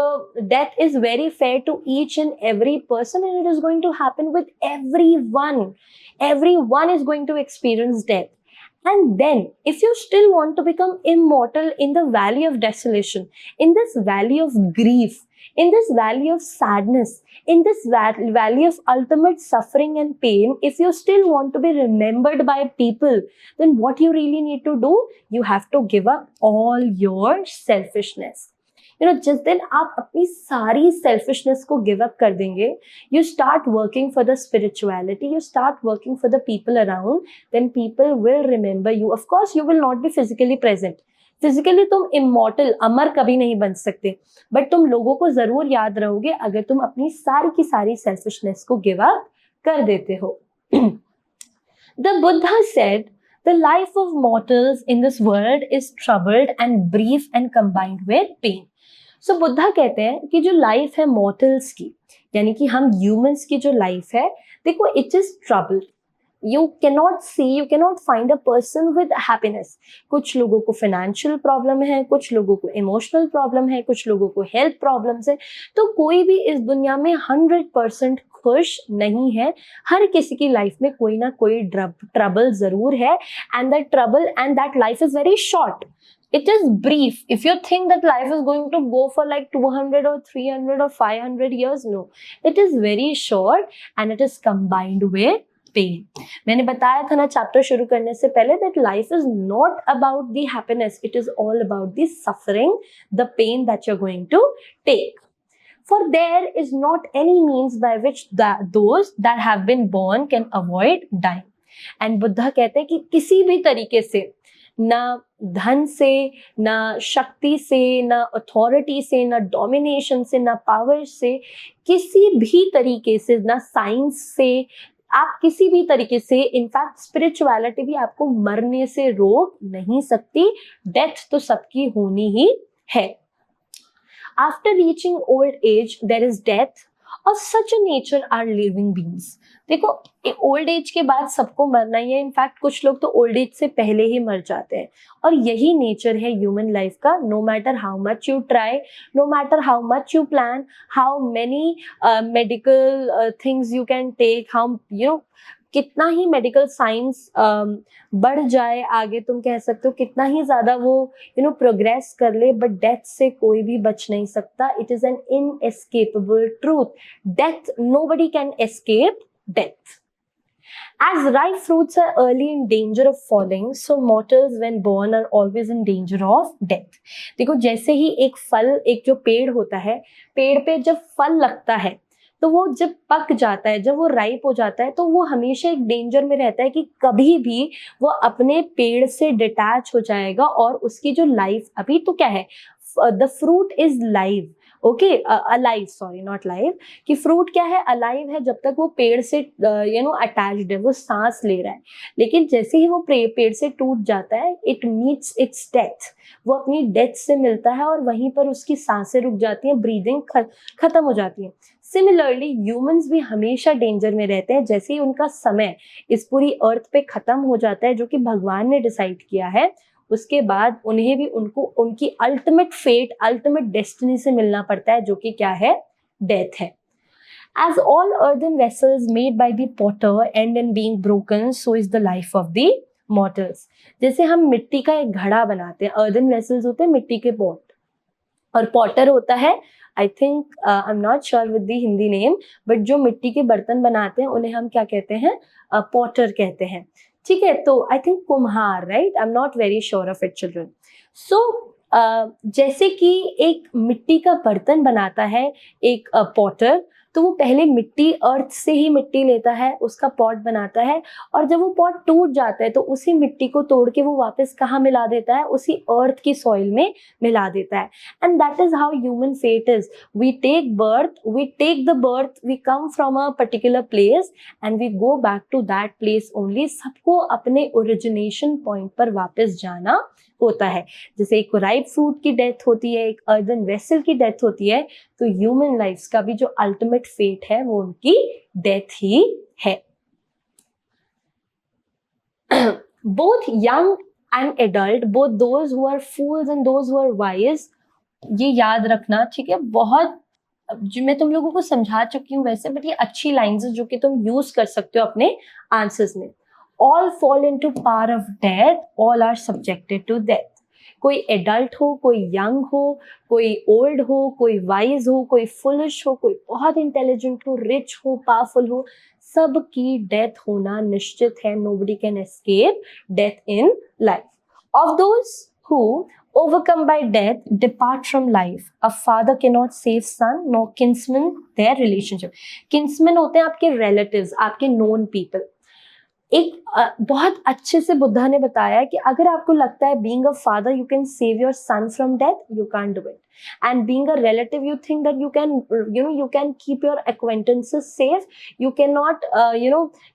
death is very fair to each and every person, and it is going to happen with everyone. Everyone is going to experience death. And then, if you still want to become immortal in the valley of desolation, in this valley of grief, in this valley of sadness, in this valley of ultimate suffering and pain, if you still want to be remembered by people, then what you really need to do, you have to give up all your selfishness. जिस दिन आप अपनी सारी सेल्फिशनेस को गिव अप कर देंगे, you start working for the spirituality, you start working for the people around, then people will remember you. Of course you will not be physically present. Physically तुम इमॉर्टल, अमर कभी नहीं बन सकते, बट तुम लोगों को जरूर याद रहोगे अगर तुम अपनी सारी की सारी सेल्फिशनेस को गिव अप कर देते हो. The Buddha said, the life of mortals in this world is troubled and brief and combined with pain. So Buddha कहते हैं कि जो लाइफ है मॉर्टल्स की, यानी कि हम ह्यूमंस की जो लाइफ है, देखो, it is trouble. You cannot see, you cannot find a person with happiness. कुछ लोगों को फाइनेंशियल प्रॉब्लम है, कुछ लोगों को इमोशनल प्रॉब्लम है, कुछ लोगों को हेल्थ प्रॉब्लम्स है. तो कोई भी इस दुनिया में 100% खुश नहीं है. हर किसी की लाइफ में कोई ना कोई ट्रबल जरूर है. And that trouble and that life is very short. It is brief. If you think that life is going to go for like 200 or 300 or 500 years, no. It is very short and it is combined with pain. मैंने बताया था ना चैप्टर शुरू करने से पहले that life is not about the happiness. It is all about the suffering, the pain that you're going to take. For there is not any means by which those that have been born can avoid dying. And Buddha कहते हैं कि किसी भी तरीके से, ना धन से, ना शक्ति से, ना अथॉरिटी से, ना डोमिनेशन से, ना पावर से, किसी भी तरीके से, ना साइंस से, आप किसी भी तरीके से, इनफैक्ट स्पिरिचुअलिटी भी आपको मरने से रोक नहीं सकती. डेथ तो सबकी होनी ही है. After reaching old age there is death. और such a nature are living beings. देखो, ओल्ड एज के बाद सबको मरना ही है. इनफैक्ट कुछ लोग तो ओल्ड एज से पहले ही मर जाते हैं. और यही नेचर है ह्यूमन लाइफ का. No matter how much you try, no matter how much you plan, how many medical things you can take, how कितना ही मेडिकल साइंस बढ़ जाए आगे, तुम कह सकते हो कितना ही ज्यादा वो प्रोग्रेस कर ले, बट डेथ से कोई भी बच नहीं सकता. It is an inescapable truth. Death, nobody can escape death. As ripe fruits are early in danger of falling, so mortals when born are always in danger of death. देखो, जैसे ही एक फल, एक जो पेड़ होता है, पेड़ पे जब फल लगता है तो वो जब पक जाता है, जब वो राइप हो जाता है, तो वो हमेशा एक डेंजर में रहता है कि कभी भी वो अपने पेड़ से डिटैच हो जाएगा और उसकी जो लाइफ, अभी तो क्या है, the fruit is live, okay, alive, sorry not live, कि फ्रूट क्या है, अलाइव है जब तक वो पेड़ से अटैच्ड है, वो सांस ले रहा है. लेकिन जैसे ही वो पेड़ से टूट जाता है, इट मीट्स इट्स डेथ, वो अपनी डेथ से मिलता है और वहीं पर उसकी सांसें रुक जाती हैं, ब्रीदिंग खत्म हो जाती है. सिमिलरली ह्यूमंस भी हमेशा डेंजर में रहते हैं. जैसे ही उनका समय इस पूरी अर्थ पे खत्म हो जाता है, जो कि भगवान ने डिसाइड किया है, उसके बाद उन्हें भी उनकी अल्टीमेट फेट, अल्टीमेट डेस्टिनी से मिलना पड़ता है, जो कि क्या है, डेथ है. As all earthen vessels made by the potter end in being broken, so is the life of the mortals. जैसे हम मिट्टी का एक घड़ा बनाते हैं, earthen vessels होते हैं मिट्टी के पॉट, और पॉटर होता है, I think I am not sure with the Hindi name, but जो मिट्टी के बर्तन बनाते हैं उन्हें हम क्या कहते हैं, पॉटर कहते हैं, ठीक है. तो आई थिंक कुम्हार, right, I am not very sure of it children. So जैसे कि एक मिट्टी का बर्तन बनाता है एक पॉटर, तो वो पहले मिट्टी, अर्थ से ही मिट्टी लेता है, उसका पॉट बनाता है, और जब वो पॉट टूट जाता है तो उसी मिट्टी को तोड़ के वो वापस कहाँ मिला देता है, उसी अर्थ की सॉइल में मिला देता है. And that is how human fate is. We take the birth, we come from a particular place and we go back to that place only. सबको अपने ओरिजिनेशन पॉइंट पर वापस जाना होता है. जैसे एक राइप फ्रूट की डेथ होती है, एक अर्दन वेसल की डेथ होती है, तो ह्यूमन लाइफ्स का भी जो अल्टीमेट फेट है वो उनकी डेथ ही है. Both young and adult, both those who are fools and those who are wise, ये याद रखना, ठीक है. बहुत जो मैं तुम लोगों को समझा चुकी हूँ वैसे, बट ये अच्छी लाइन्स है जो कि तुम यूज कर सकते हो अपने आंसर्स में. All fall into power of death, all are subjected to death. कोई एडल्ट हो, कोई यंग हो, कोई ओल्ड हो, कोई वाइज हो, कोई फुलिश हो, कोई बहुत इंटेलिजेंट हो, रिच हो, पावरफुल हो, सबकी डेथ होना निश्चित है. Nobody can escape death in life. Of those who overcome by death depart from life, a father cannot save son, nor kinsman their relationship. Kinsman होते हैं आपके relatives, आपके known people. एक बहुत अच्छे से बुद्धा ने बताया कि अगर आपको लगता है being a father you can save your sun from death, you can't do it. And being a relative you think that you can keep your acquaintances safe, you cannot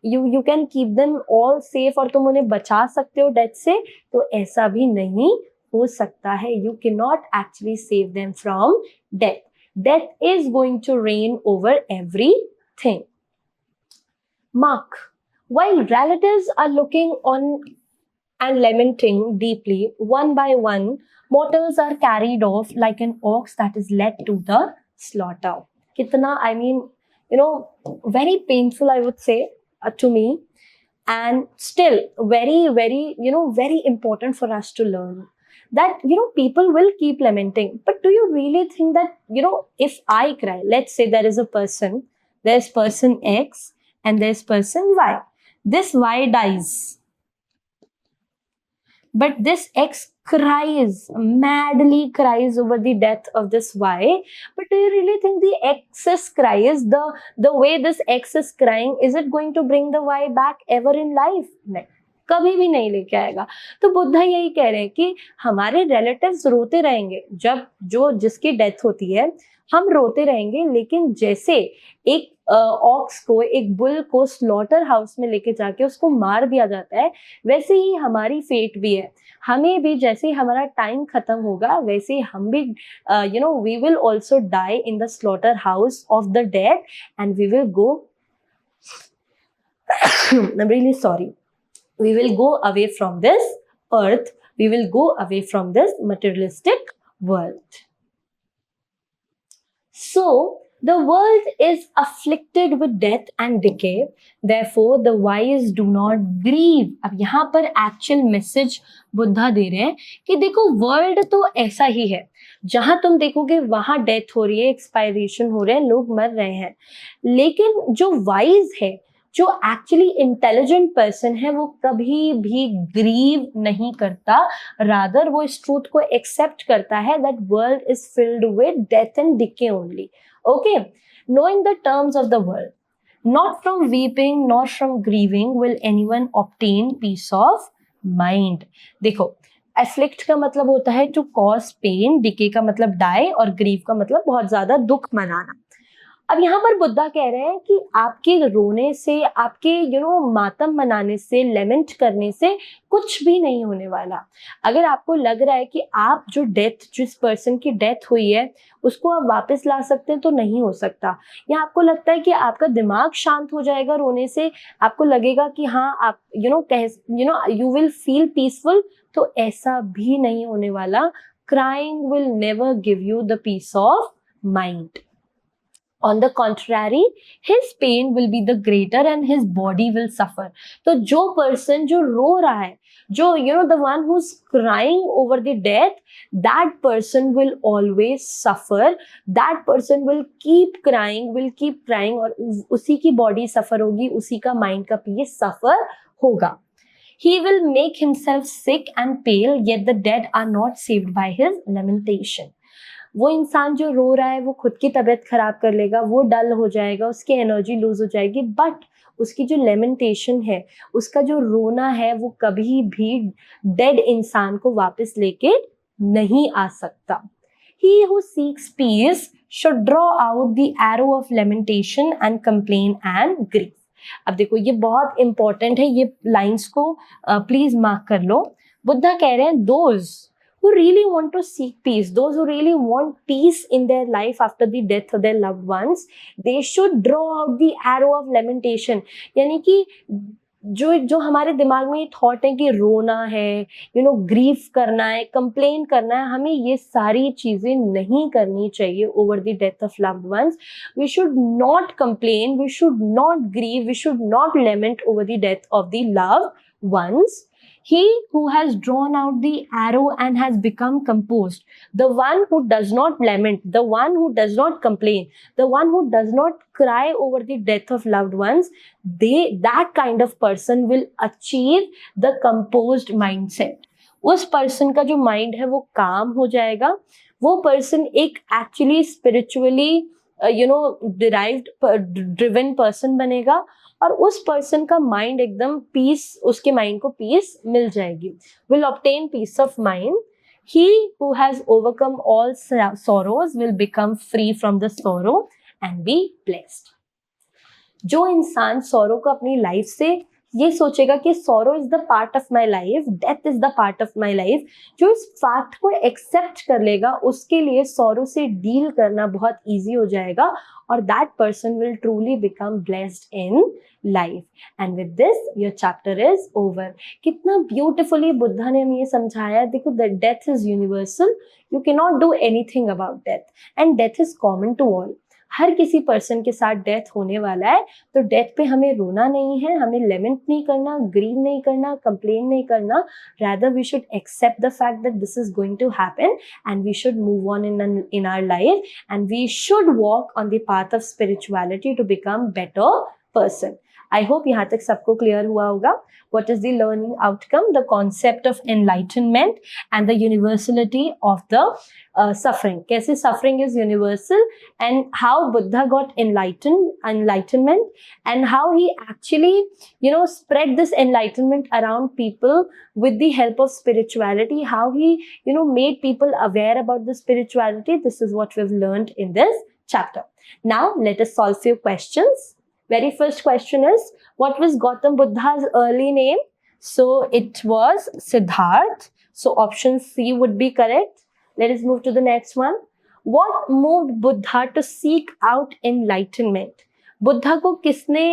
you can keep them all safe और तुम उन्हें बचा सकते हो डेथ से, तो ऐसा भी नहीं हो सकता है. you cannot actually save them from death. Death is going to reign over everything. Mark, while relatives are looking on and lamenting deeply, one by one, mortals are carried off like an ox that is led to the slaughter. Kitna, I mean, very painful, I would say, to me, and still very, very, very important for us to learn that, people will keep lamenting. But do you really think that, if I cry, let's say there's person X and there's person Y. This Y dies, but this X madly cries over the death of this Y. But do you really think the X's cries, the way this X is crying, is it going to bring the Y back ever in life? नहीं, कभी भी नहीं लेके आएगा. तो बुद्धा यही कह रहे हैं कि हमारे रिलेटिव्स रोते रहेंगे, जब जिसकी डेथ होती है हम रोते रहेंगे, लेकिन जैसे एक ऑक्स को, एक बुल को स्लॉटर हाउस में लेके जाके उसको मार दिया जाता है, वैसे ही हमारी फेट भी है. हमें भी जैसे ही हमारा टाइम खत्म होगा, वैसे ही हम भी we will also die in the slaughter house of the death and we will go I'm really sorry. We will go away from this earth. We will go away from this materialistic world. So, the world is afflicted with death and decay. Therefore, the wise do not grieve. अब यहाँ पर एक्चुअल मैसेज बुद्धा दे रहे हैं कि देखो, वर्ल्ड तो ऐसा ही है, जहाँ तुम देखोगे वहाँ डेथ हो रही है, एक्सपायरेशन हो रहे हैं, लोग मर रहे हैं. लेकिन जो वाइज है, जो एक्चुअली इंटेलिजेंट पर्सन है, वो कभी भी ग्रीव नहीं करता. रादर वो इस ट्रूथ को एक्सेप्ट करता है that world is filled with death and decay only. Okay, knowing the terms of the world, not from weeping not from grieving will anyone obtain peace of mind. देखो, एफ्लिक्ट का मतलब होता है टू कॉज पेन, डिके का मतलब डाई, और ग्रीव का मतलब बहुत ज्यादा दुख मनाना. अब यहाँ पर बुद्धा कह रहे हैं कि आपके रोने से, आपके मातम मनाने से, लेमेंट करने से कुछ भी नहीं होने वाला. अगर आपको लग रहा है कि आप जिस पर्सन की डेथ हुई है उसको आप वापस ला सकते हैं, तो नहीं हो सकता. या आपको लगता है कि आपका दिमाग शांत हो जाएगा रोने से, आपको लगेगा कि हाँ आप यू विल फील पीसफुल, तो ऐसा भी नहीं होने वाला. Crying will never give you the peace of mind. On the contrary, his pain will be the greater and his body will suffer. तो जो person जो रो रहा है, जो the one who's crying over the death, that person will always suffer. That person will keep crying और उसी की body suffer होगी, उसी का mind का peace suffer होगा. He will make himself sick and pale, yet the dead are not saved by his lamentation. वो इंसान जो रो रहा है वो खुद की तबीयत खराब कर लेगा, वो डल हो जाएगा, उसकी एनर्जी लूज हो जाएगी, बट उसकी जो लेमेंटेशन है, उसका जो रोना है, वो कभी भी डेड इंसान को वापस लेके नहीं आ सकता. He who seeks peace should draw out the arrow of lamentation and complain and grief. अब देखो ये बहुत इंपॉर्टेंट है, ये लाइंस को प्लीज मार्क कर लो. बुद्धा कह रहे हैं those who really want to seek peace, those who really want peace in their life after the death of their loved ones, they should draw out the arrow of lamentation. यानी कि जो हमारे दिमाग में ये थॉट है कि रोना है, ग्रीफ करना है, कंप्लेन करना है, हमें ये सारी चीजें नहीं करनी चाहिए over the death of loved ones. We should not complain, we should not grieve, we should not lament over the death of the loved ones. He who has drawn out the arrow and has become composed, the one who does not lament, the one who does not complain, the one who does not cry over the death of loved ones, that kind of person will achieve the composed mindset. उस person का जो mind है वो calm हो जाएगा, वो person एक actually spiritually derived driven person बनेगा, और उस पर्सन का माइंड एकदम पीस, उसके माइंड को पीस मिल जाएगी. Will obtain peace of mind. He who has overcome all sorrows will become free from the sorrow and be blessed. जो इंसान सॉरो को अपनी लाइफ से ये सोचेगा कि sorrow is the part of my life, death is the part of my life, जो इस फैक्ट को एक्सेप्ट कर लेगा, उसके लिए सॉरो से डील करना बहुत ईजी हो जाएगा, और that person will truly become blessed in life. And with this your chapter is over. कितना ब्यूटिफुली बुद्धा ने हमें ये समझाया. देखो, the death is universal, you can not do anything about death, and death is common to all. हर किसी पर्सन के साथ डेथ होने वाला है, तो डेथ पे हमें रोना नहीं है, हमें लेमेंट नहीं करना, ग्रीव नहीं करना, कंप्लेन नहीं करना. Rather we should accept the fact that this is going to happen, and we should move on in our life, and we should walk on the path of spirituality to become better person. I hope यहाँ तक सबको क्लियर हुआ होगा. What is the learning outcome? The concept of enlightenment and the universality of the suffering. कैसे suffering is universal, and how Buddha got enlightenment, and how he actually spread this enlightenment around people with the help of spirituality. How he made people aware about the spirituality. This is what we've learned in this chapter. Now let us solve few questions. Very first question is, what was Gautam Buddha's early name? So it was Siddharth. So option C would be correct. Let us move to the next one. What moved Buddha to seek out enlightenment? Buddha को किसने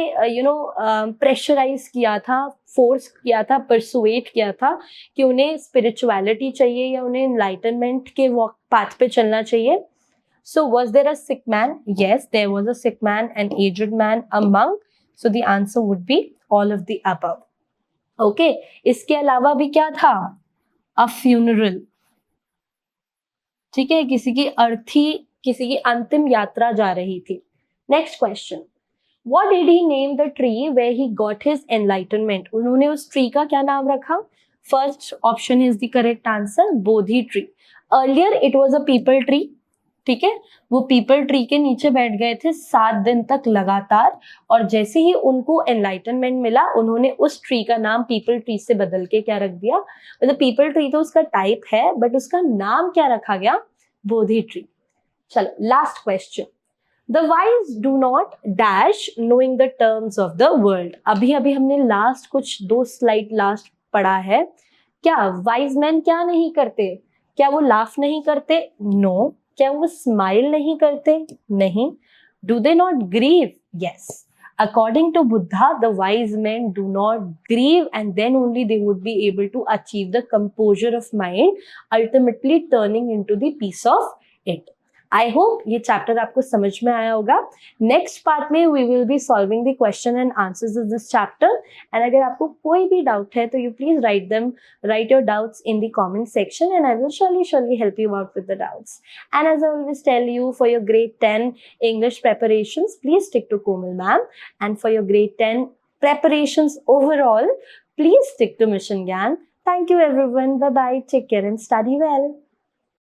प्रेशराइज किया था, फोर्स किया था, परसुएट किया था कि उन्हें स्पिरिचुअलिटी चाहिए या उन्हें एनलाइटनमेंट के पाथ पे चलना चाहिए? So was there a sick man? Yes, there was a sick man, an aged man, a monk. So the answer would be all of the above. Okay. इसके अलावा भी क्या था? A funeral. ठीक है, किसी की अर्थी, किसी की अंतिम यात्रा जा रही थी. Next question. What did he name the tree where he got his enlightenment? उन्होंने उस ट्री का क्या नाम रखा? First option is the correct answer, Bodhi tree. Earlier it was a peepal tree. ठीक है, वो पीपल ट्री के नीचे बैठ गए थे 7 दिन तक लगातार, और जैसे ही उनको एनलाइटनमेंट मिला, उन्होंने उस ट्री का नाम पीपल ट्री से बदल के क्या रख दिया? मतलब पीपल ट्री तो उसका टाइप है, बट उसका नाम क्या रखा गया? बोधि ट्री. चलो, last question. The wise do not dash knowing the terms of the world. अभी हमने लास्ट कुछ 2 स्लाइड लास्ट पढ़ा है. क्या वाइज मैन क्या नहीं करते? क्या वो लाफ नहीं करते? नो. क्या वो स्माइल नहीं करते? नहीं. Do they not grieve? Yes. According to Buddha, the wise men do not grieve, and then only they would be able to achieve the composure of mind, ultimately turning into the peace of it. I hope ये चैप्टर आपको समझ में आया होगा. नेक्स्ट पार्ट में we will be solving the question and answers of this chapter. And अगर आपको कोई भी डाउट है तो you please write your doubts in the comment section, and I will surely help you out with the doubts. And as I always tell you, for your grade 10 English preparations, please stick to Komal ma'am. And for your grade 10 preparations overall, please stick to Mission Gyan. Thank you everyone. Bye bye. Take care and study well.